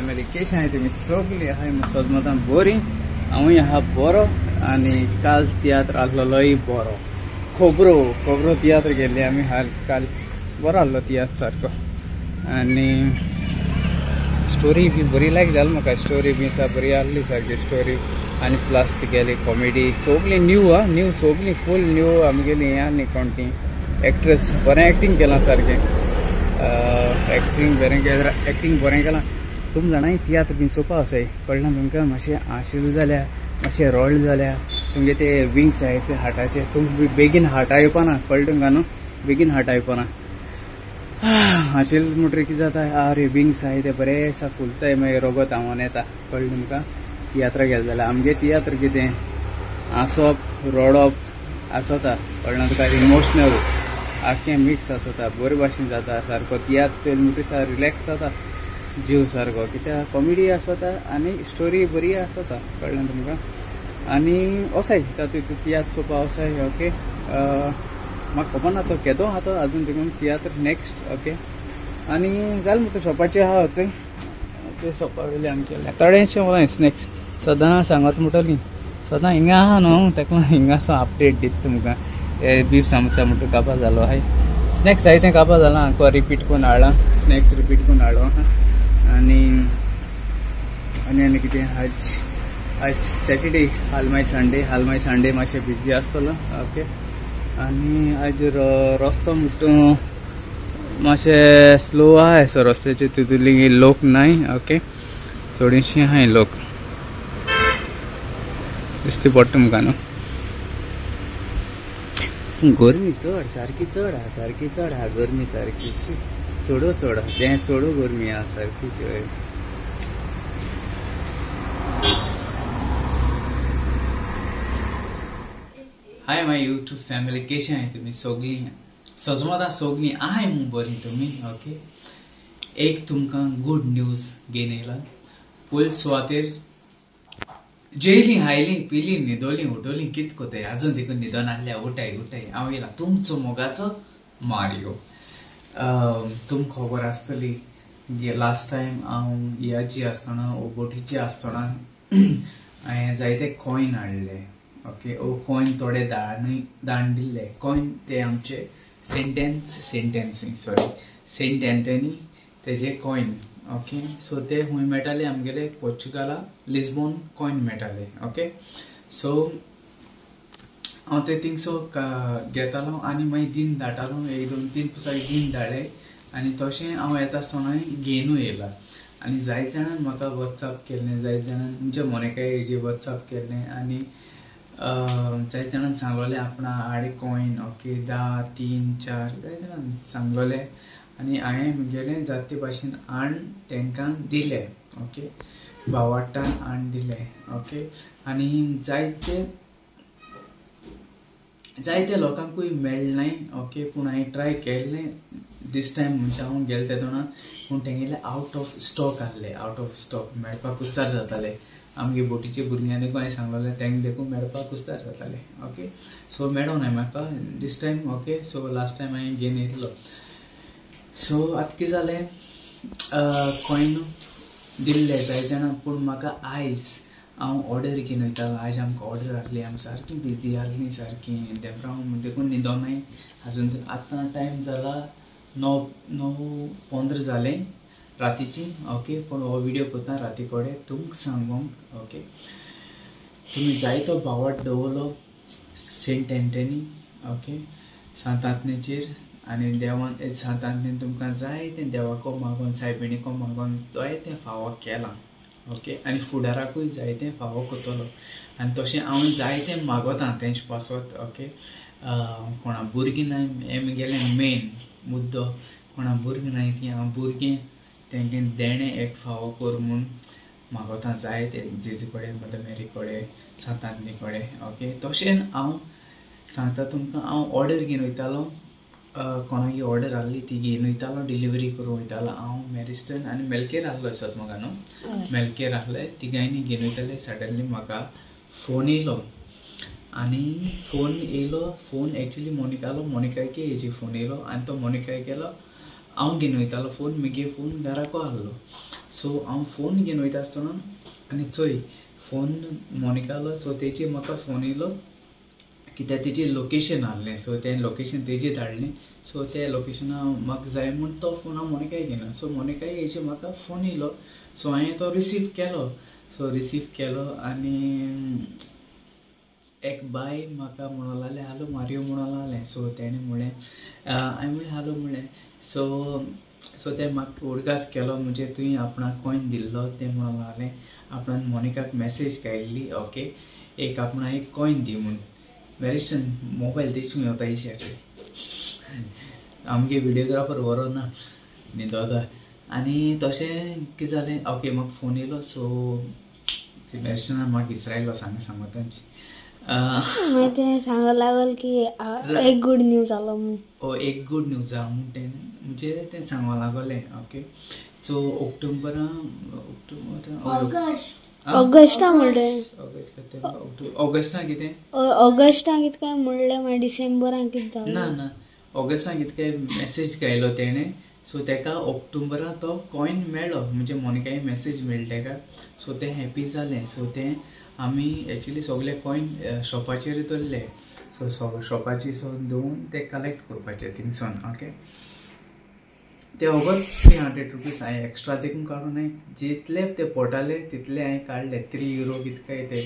Family कशी आहे तुम्ही सगळी आहे सजमतान बरी हांव ह्या बरो आनी काल तियात्र आसलोय बरो खोबरो तियात्र गेल्ले आमी काल बरो आहलो तियात्र सारको आनी स्टोरी बी बरी लायक जाली म्हाका स्टोरी बी बरी आहली सारकी स्टोरी आनी प्लस तुगेली कॉमेडी सगळी न्यू सगळी फूल न्यू आमगेली हें आनी कोण ती एक्ट्रेस बरें एक्टींग केलां सारकें एक्टींग बरें केलां तुम जाणाय तियात्र बीन चोवपा वसाय कळना तुमकां मातशें आशिल्लें जाल्यार मातशें रॉल्ड जाल्यार तुमगे ते विंग्स आहाय हार्टाचे तुमकां बेगीन हार्टा येवपाना कळ्ळें तुमकां न्हू बेगीन हार्टा येवपाना आशिल्लें म्हणटरी कितें जाता अरे विंग्स आहाय ते बरें आसा फुलताय मागीर रोगत आंगोन येता कळ्ळें तुमकां तियात्र गेले जाल्यार आमगे तियात्र कितें आसप रडप आसता कळना तुका इमोशनल आख्खें मिक्स आसता बरे भाशेन जाता सारको तियात्र चोयल म्हणटरी रिलॅक्स जाता जीव सारको कित्याक कॉमेडी आसता आनी स्टोरी बरी आसता कळ्ळें तुमकां आनी वसाय जाता तियात्र चोवपा वसाय ओके म्हाका खबर ना तो केदो आहा तो आजून देखून तियात्र नेक्स्ट ओके आनी जालें म्हणटा शॉपाचेर आहा वचय ते शॉपा वयले आमचे थोडेशें उलय स्नॅक्स सदां सांगत म्हणटली सदां हिंगा आहा न्हू ताका हिंगासो अपडेट दिता तुमकां बीफ सामोसा म्हणटा कापा जालो हाय स्नॅक्स हाय तें कापा जालां आंको रिपीट करून हाडलां स्नॅक्स रिपीट करून हाडलो आनी कितें आज सॅटर्डे हाल मागीर संडे मातशें बिजी आसतलो ओके आनी आज रस्तो म्हणटा मातशें स्लो आहाय सो रस्त्याचे तितूंतली लोक नाय ओके थोडीशीं आहाय लोक दिसता पडटा तुमकां न्हू गरमी सारकी चड आहा गरमी सारकी चड तें चड गरमी आहा सारकी हाय माय यूट्यूब फॅमिली कशी आहे तुम्ही सगळी सजमता सगळी आहाय म्हूण बरी तुमी ओके एक तुमकां गुड न्यूज घेवन येयला पयले सुवातेर जेयली हायली पिली न्हिदोली उठोली कित कोताय आजून देखून न्हिदोन आहल्या उठाय हांव येयला तुमचो मोगाचो मारियो तुमकां खबर आसतली लास्ट टायम हांव याची आसतना बोटीची आसतना हांवें जायते कॉइन हाडले ओके ओ कॉइन थोडे दान दिल्ले कॉइन ते आमचे सेंट एंटनी तेजे कॉइन ओके सो ते खूंय मेळटाले आमगेले पोर्चुगाला लिस्बोन कॉइन मेळटाले ओके सो हांव ते थिंगसो घेतालो आनी मागीर दिन धाडटालो 1-2-3 पुसाक दिन धाडले आनी तशें हांव येता आसतनाय घेवनूय येयला आनी जायत जाणांन म्हाका वॉट्सअप केल्लें जायत जाणांन म्हणजे मोनिका हेजी वॉट्सअप केल्लें आनी जायत जाणांन सांगलोलें आपणा हाडे कॉइन ओके 10, 3, 4 जायत जाणांन सांगलोलें आनी हांवें म्हगेलें जाते भाशेन आण तांकां दिलें ओके भावार्थान आण दिलें ओके आनी जायते लोकांकूय मेळनाय ओके पूण हांवें ट्राय केल्लें दीस टायम म्हणजे हांव गेले तेदोना पूण तेंगेले आउट ऑफ स्टॉक मेळपाक कुस्तार जाताले आमगे बोटीचे भुरग्यांनी हांवें सांगलोलें तेंक देखून मेळपाक कुस्तार जाताले ओके सो मेळोनाय म्हाका दीस time okay so last time हांवें घेवन येयल्लो सो आतां कितें जालें कॉइन दिल्ले जायत जाणां पूण म्हाका आयज हांव ऑर्डर घेवन वयतालो आयज आमकां ऑर्डर आहली आमी सारकी बिजी आहली सारकी देमराव देखून न्हिदोनाय आजून आतां टायम जाला 9:15 जालें रातीची ओके पूण हो विडियो कोता राती कडेन तुमकां सांगूंक ओके तुमी जायतो भावार्थ दवरलो सेंट एंटनी ओके सांतांतनेचेर आनी देवान सांतांतनेन तुमकां जायते देवाको मागोन सायबिणीको मागोन जायतें फावो केलां ओके आनी फुडाराकूय जायतें फावो कोतलो आनी तशें हांव जायतें मागोतां तेंचे पासत ओके कोणा भुरगीं नाय हें म्हगेलें मेन मुद्दो कोणा भुरगीं नाय ती हांव भुरगें तेंगेन देणें एक फावो कर म्हूण मागोतां जायते जेजू कडेन मदर मेरी कडेन सांतांतनी कडेन ओके तशें हांव सांगता तुमकां हांव ऑर्डर घेवन वयतालो कोणागी ऑर्डर आहली ती घेवन वयतालो डिलिव्हरी करूं वयतालो हांव मॅरिस्टन आनी मेलकेर आहलो सत म्हाका न्हू मेलकेर आहले तिगांयनी घेवन वयताले सडनली म्हाका फोन येयलो आनी फोन एक्चुली मोनिकालो मोनिकायके हेजी फोन येयलो आनी तो मोनिकाय गेलो हांव घेवन वयतालो फोन म्हगे फोन घराको आहलो सो हांव फोन घेवन वयता आसतना आनी चोय फोन मोनिकालो सो तेजेर म्हाका फोन येयलो कित्याक तेजेर लोकेशन आहलें सो तें लोकेशन तेजेर धाडलें सो त्या लोकेशना म्हाका जाय म्हूण तो फोन हांव मोनिकाय घेना सो मोनिकाय हेजेर म्हाका फोन येयलो सो हांवें तो रिसीव केलो आनी एक बाय म्हाका म्हणूं लागलें हालो मारियो म्हणूं लागलें सो तेणें म्हणलें हांवें म्हणलें हालो म्हणलें सो तें म्हाका उडगास केलो म्हणजे तुवें आपणाक कॉइन दिल्लो तें म्हणूं लागलें आपणान मोनिकाक मॅसेज घायल्ली ओके एक आपणा एक कॉइन दी म्हूण वेरिस्टन मोबायल तेच होता इशे आमगे विडियोग्राफर बरो ना न्हिदोता आनी तशें कितें जालें ओके म्हाका फोन येयलो सो वेरिस्टनान म्हाका इसरायलो सांगो तांची मागीर सांगो लागल की एक गुड न्यूज जालो म्हूण एक गुड न्यूज आहा म्हूण तें म्हणजे तें सांगो लागलें ओके सो ऑक्टोबरा ऑगस्टा म्हणलें ऑगस्टाक कितें ऑगस्टाक कितें काय म्हणलें मागीर डिसेंबराक कितें जालें ना ऑगस्टाक कितें काय मॅसेज घायलो तेणें सो तेका ऑक्टोबरा तो कॉइन मेळ्ळो म्हणजे मोनिकाय मॅसेज मेळ्ळी तेका सो तें हॅपी जालें सो तें आमी एक्चुली सगळे कॉइन शॉपाचेर दवरले सो शॉपाचेर सोन दवरून ते कलेक्ट करपाचे थिंगसून ओके ते ओगोच 300 रुपीज हांवें एक्स्ट्रा देखून काडून हांवें जितले ते पडटाले तितले हांवें काडले 3 युरो कितें काय ते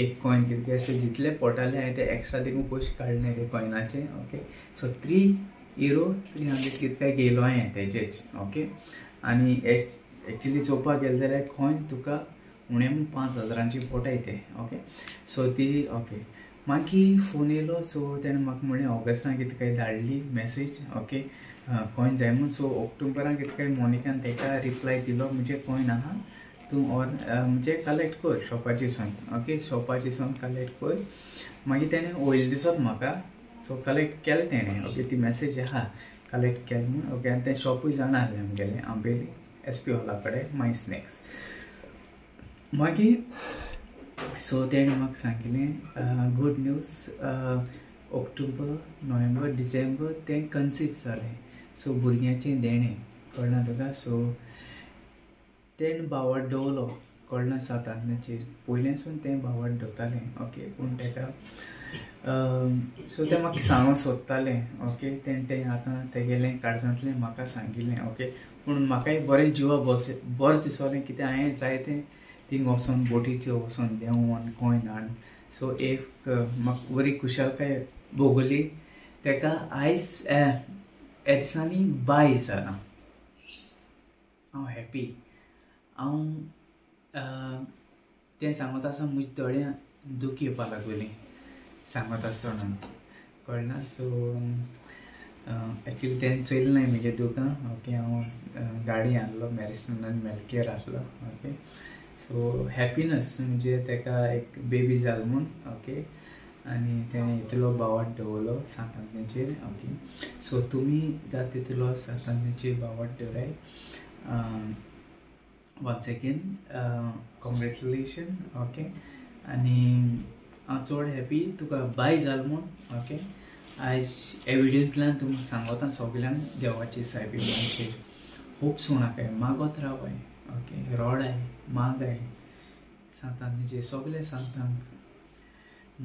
एक कॉइन कितें काय सो जितले पडटाले हांवें ते एक्स्ट्रा देखून पयशे काडले ते कॉइनाचे ओके सो 3 युरो 300 कितें काय घेयलो हांवें तेजेच ओके आनी एक्चुली चोवपाक गेले जाल्यार कॉइन तुका उणें 5000ची पडटाय ते ओके सो ती ओके मागीर फोन येयलो सो तेणें म्हाका म्हणलें ऑगस्टाक कितें काय धाडली मॅसेज ओके कॉइन जाय म्हूण सो ऑक्टोबराक कितें काय मोनिकान तेका रिप्लाय दिलो म्हणजे कॉइन आहा तूं म्हणजे कलेक्ट कर शॉपाची सोन ओके शॉपाची सोन कलेक्ट कर मागीर तेणें वयले दिसत म्हाका सो कलेक्ट केलें तेणें ओके ती मॅसेज आहा कलेक्ट केलें म्हूण ओके आनी तें शॉपूय जाणा आहलें आमगेलें आंबेली SP हॉला कडेन माय स्नॅक्स मागीर सो तेणें म्हाका सांगिल्लें good news October November December तें कन्सीव जालें सो भुरग्याचें देणें कळना तुका सो तेणें भावार्थ दवरलो कळना 7 आंतनाचेर पयलेंसून तें भावार्थ दवरतालें ओके पूण तेका सो तें म्हाका सांगूंक सोदतालें ओके तेणें आतां तेगेलें काळजांतलें म्हाका सांगिल्लें ओके पूण म्हाकाय बरें जिवा बरें दिसोलें कित्याक हांवें जायतें थिंग वचोन बोटीचेर वचोन देंवोन कॉइन हाडून सो एक म्हाका बरी खुशालकाय भोगली तेका आयज ह्या दिसांनी 22 जालां हांव हॅपी हांव तें सांगत आसतना म्हज्या दोळ्यांत दूख येवपाक लागलीं सांगत आसतना कळना सो एक्चुली तेणें चोयलें नाय म्हगे दुकान ओके हांव गाडी हाडलो मॅरिस्टनान मेलकेर हाडलो ओके सो हॅपिनस म्हणजे तेका एक बेबी जाल म्हूण ओके आनी तेणें इतलो भावार्थ दवरलो 7 आंतनाचेर ओके सो तुमी जाता तितलो 7 आंतनाचेर भावार्थ दवराय वन्स अगेन कॉंग्रेच्युलेशन ओके आनी हांव चड हॅपी तुका बाय जाल म्हूण ओके आयज ह्या विडियोंतल्यान तुमकां सांगता सगल्यांक देवाची सायबी मनशेर खूब सुणाकाय मागोत रावाय ओके रोडाय मागाय 7 आंतनाचेर सगळे सांगतांक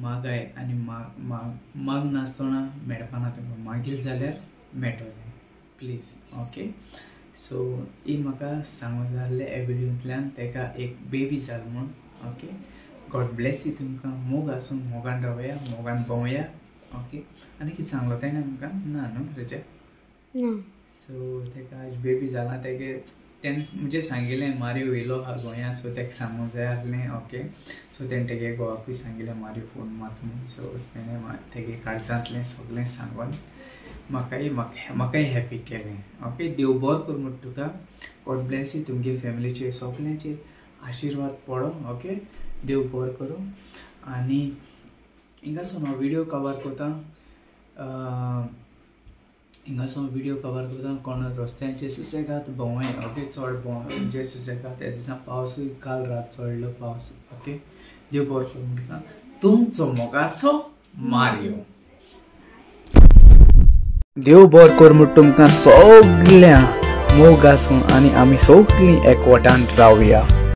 मागाय आनी माग नासतना मेळपाना तुमकां मागील जाल्यार मेळटलें प्लीज ओके सो ही म्हाका सांगूंक जाय आसलें ह्या विडियोंतल्यान तेका एक बेबी जाल म्हूण ओके गॉड ब्लेस यू तुमकां मोग आसून मोगान रावया मोगान भोंवया ओके आनी कितें सांगलो तेणें आमकां ना न्हू रजा सो तेका आयज बेबी जालां तेगे तेणें म्हणजे सांगिल्लें मारियो येयलो हा गोंयांत सो तेका सांगूंक जाय आसलें ओके सो तेणें तेगे घोवाकूय सांगिल्लें मारियो फोन मात म्हूण सो तेणें तेगे काळजांतलें सगळें सांगून म्हाकाय हॅपी केलें ओके देव बरो कर म्हूण तुका गॉड ब्लेस यू तुमगे फॅमिलीचेर सगळ्यांचेर आशिर्वाद पडो ओके देव बरो करूं आनी हिंगासून हांव विडियो कवर कोता हिंगासून विडियो कवर कोता कोण रस्त्यांचेर सुसेगाद भोंवय ओके चड म्हणजे सुसेगाद ह्या दिसा पावसूय काल रात चडलो पावस ओके देव बरो करूं तुका तुमचो मोगाचो मारियो देव बरें कर म्हूण तुमकां सगळ्यां मोग आसूं आनी आमी सगळीं एकवटान रावया.